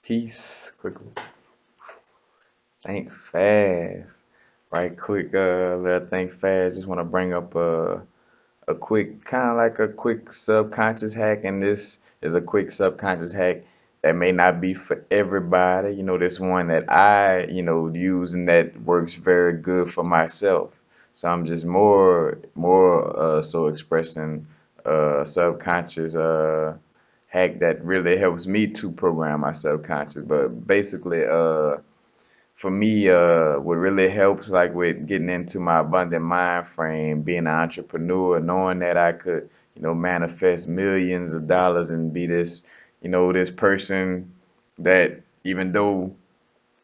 Peace. Quick. Think fast. Right quick, little think fast. Just want to bring up a quick, kind of like a quick subconscious hack, and this is a quick subconscious hack that may not be for everybody. This one that I, use and that works very good for myself. So I'm just more so expressing subconscious hack that really helps me to program my subconscious. But basically, for me, what really helps, like with getting into my abundant mind frame, being an entrepreneur, knowing that I could, manifest millions of dollars and be this, this person that even though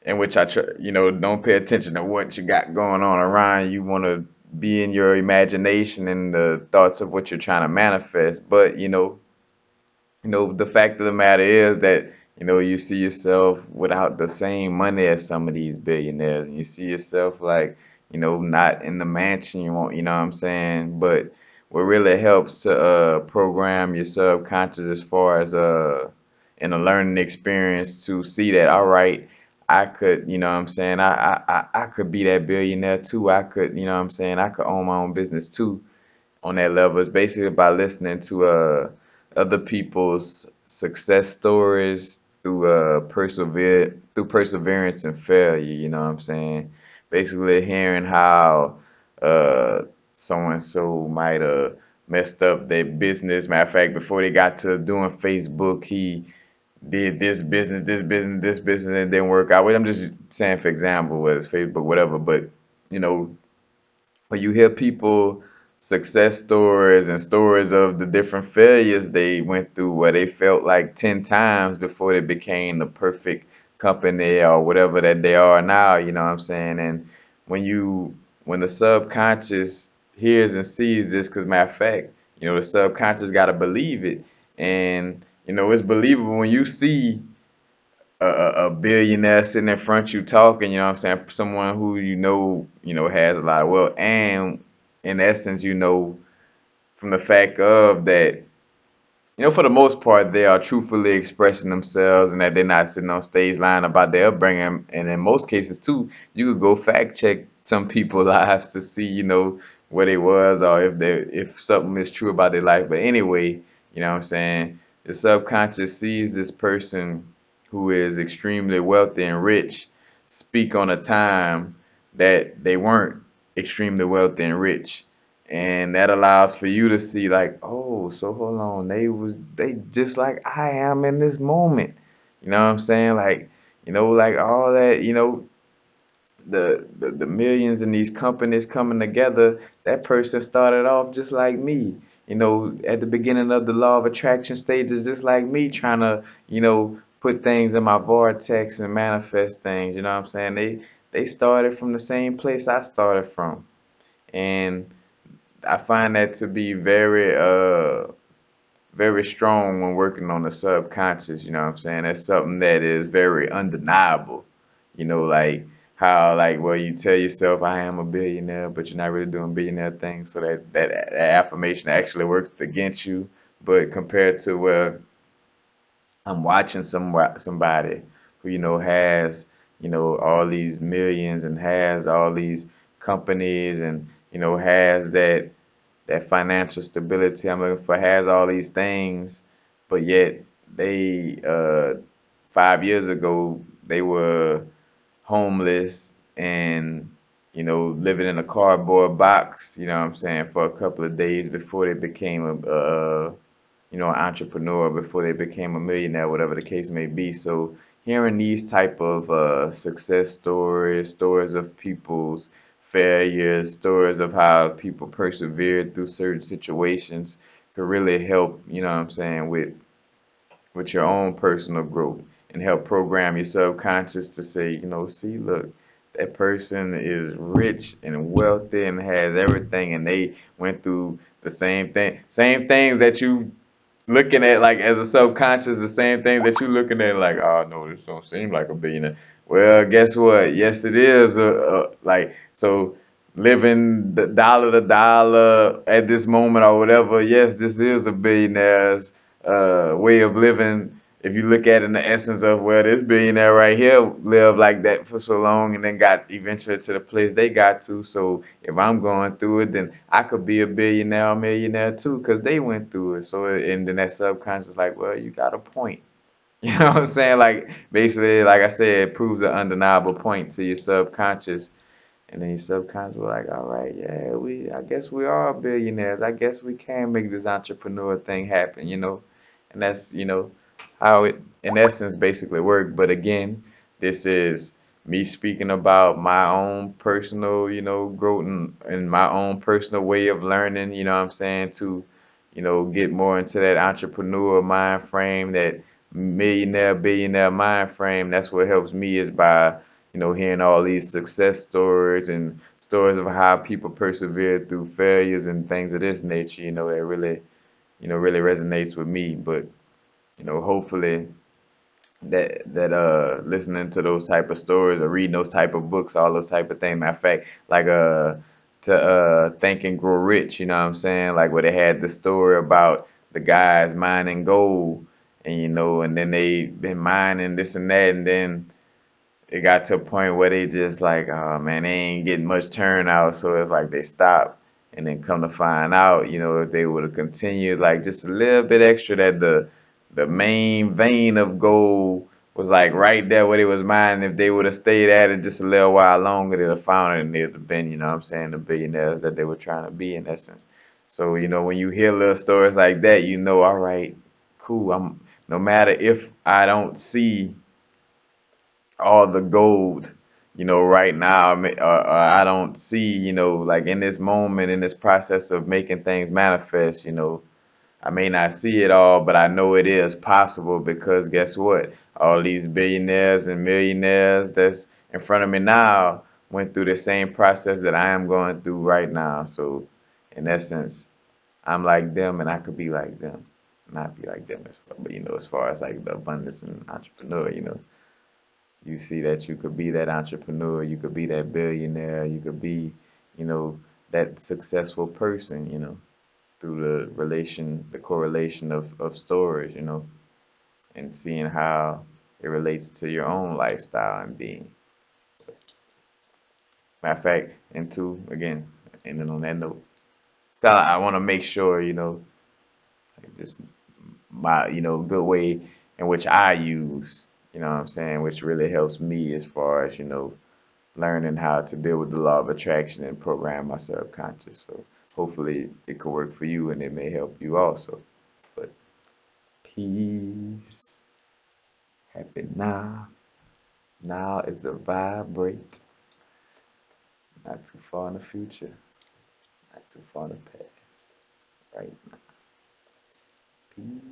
in which I try, don't pay attention to what you got going on around. You want to be in your imagination and the thoughts of what you're trying to manifest. But, the fact of the matter is that, you see yourself without the same money as some of these billionaires, and you see yourself like, not in the mansion you want, you know what I'm saying? But what really helps to program your subconscious as far as in a learning experience to see that, all right, I could, you know what I'm saying, I could be that billionaire too. I could, you know what I'm saying, I could own my own business too on that level. It's basically by listening to other people's success stories through perseverance and failure. You know what I'm saying? Basically hearing how uh so and so might have messed up their business. Matter of fact, before they got to doing Facebook, he did this business, and it didn't work out. Well, I'm just saying for example, whether it's Facebook, whatever. But you know, when you hear people success stories and stories of the different failures they went through where they felt like 10 times before they became the perfect company or whatever that they are now, you know what I'm saying? And when the subconscious hears and sees this, because matter of fact, the subconscious got to believe it. And it's believable when you see a billionaire sitting in front of you talking, you know what I'm saying? Someone who has a lot of wealth, and in essence, from the fact of that, for the most part, they are truthfully expressing themselves and that they're not sitting on stage lying about their upbringing. And in most cases, too, you could go fact check some people's lives to see, where they was or if something is true about their life. But anyway, you know what I'm saying? The subconscious sees this person who is extremely wealthy and rich speak on a time that they weren't extremely wealthy and rich, and that allows for you to see like, oh, so hold on, they just like I am in this moment. You know what I'm saying? Like, like all that, the millions in these companies coming together, that person started off just like me. At the beginning of the law of attraction stages, just like me, trying to, put things in my vortex and manifest things. You know what I'm saying? They started from the same place I started from. And I find that to be very strong when working on the subconscious, you know what I'm saying? That's something that is very undeniable. Like how like well you tell yourself I am a billionaire, but you're not really doing billionaire things, so that affirmation actually works against you. But compared to where I'm watching somebody who has all these millions and has all these companies and has that financial stability I'm looking for, has all these things, but yet they 5 years ago they were homeless and living in a cardboard box, you know what I'm saying, for a couple of days before they became an entrepreneur, before they became a millionaire, whatever the case may be. So hearing these type of success stories, stories of people's failures, stories of how people persevered through certain situations could really help, you know what I'm saying, with your own personal growth and help program your subconscious to say, see, look, that person is rich and wealthy and has everything, and they went through the same things that you looking at like as a subconscious, the same thing that you looking at like, oh no, this don't seem like a billionaire. Well, guess what? Yes, it is. Like so, living the dollar to dollar at this moment or whatever. Yes, this is a billionaire's way of living if you look at it in the essence of, well, this billionaire right here lived like that for so long and then got eventually to the place they got to. So if I'm going through it, then I could be a billionaire or millionaire too, because they went through it. So and then that subconscious like, well, you got a point. You know what I'm saying? Like basically, like I said, it proves an undeniable point to your subconscious, and then your subconscious was like, all right, yeah, I guess we are billionaires. I guess we can make this entrepreneur thing happen, and that's, how it, in essence, basically worked. But again, this is me speaking about my own personal, growth and my own personal way of learning, you know what I'm saying, to, get more into that entrepreneur mind frame, that millionaire, billionaire mind frame. That's what helps me is by hearing all these success stories and stories of how people persevere through failures and things of this nature, that really, really resonates with me. But, hopefully that listening to those type of stories or reading those type of books, all those type of things. Matter of fact, like to Think and Grow Rich, you know what I'm saying? Like where they had the story about the guys mining gold and and then they been mining this and that, and then it got to a point where they just like, oh man, they ain't getting much turnout, so it's like they stopped. And then come to find out, if they would have continued like just a little bit extra, that the main vein of gold was like right there where they was mining. If they would have stayed at it just a little while longer, they'd have found it and they'd have been, what I'm saying, the billionaires that they were trying to be in essence. So, when you hear little stories like that, all right, cool. No matter if I don't see all the gold, right now. I don't see, like in this moment, in this process of making things manifest, I may not see it all, but I know it is possible because guess what? All these billionaires and millionaires that's in front of me now went through the same process that I am going through right now. So, in essence, I'm like them and I could be like them. Not be like them, but as far as like the abundance and entrepreneur, you see that you could be that entrepreneur, you could be that billionaire, you could be, you know, that successful person, through the correlation of stories, and seeing how it relates to your own lifestyle and being. Matter of fact, and two, again, and then on that note, I want to make sure, like just my, good way in which I use, what I'm saying, which really helps me as far as, learning how to deal with the law of attraction and program my subconscious. So hopefully it could work for you and it may help you also. But peace, happy now. Now is the vibrate. Not too far in the future, not too far in the past. Right now. Peace.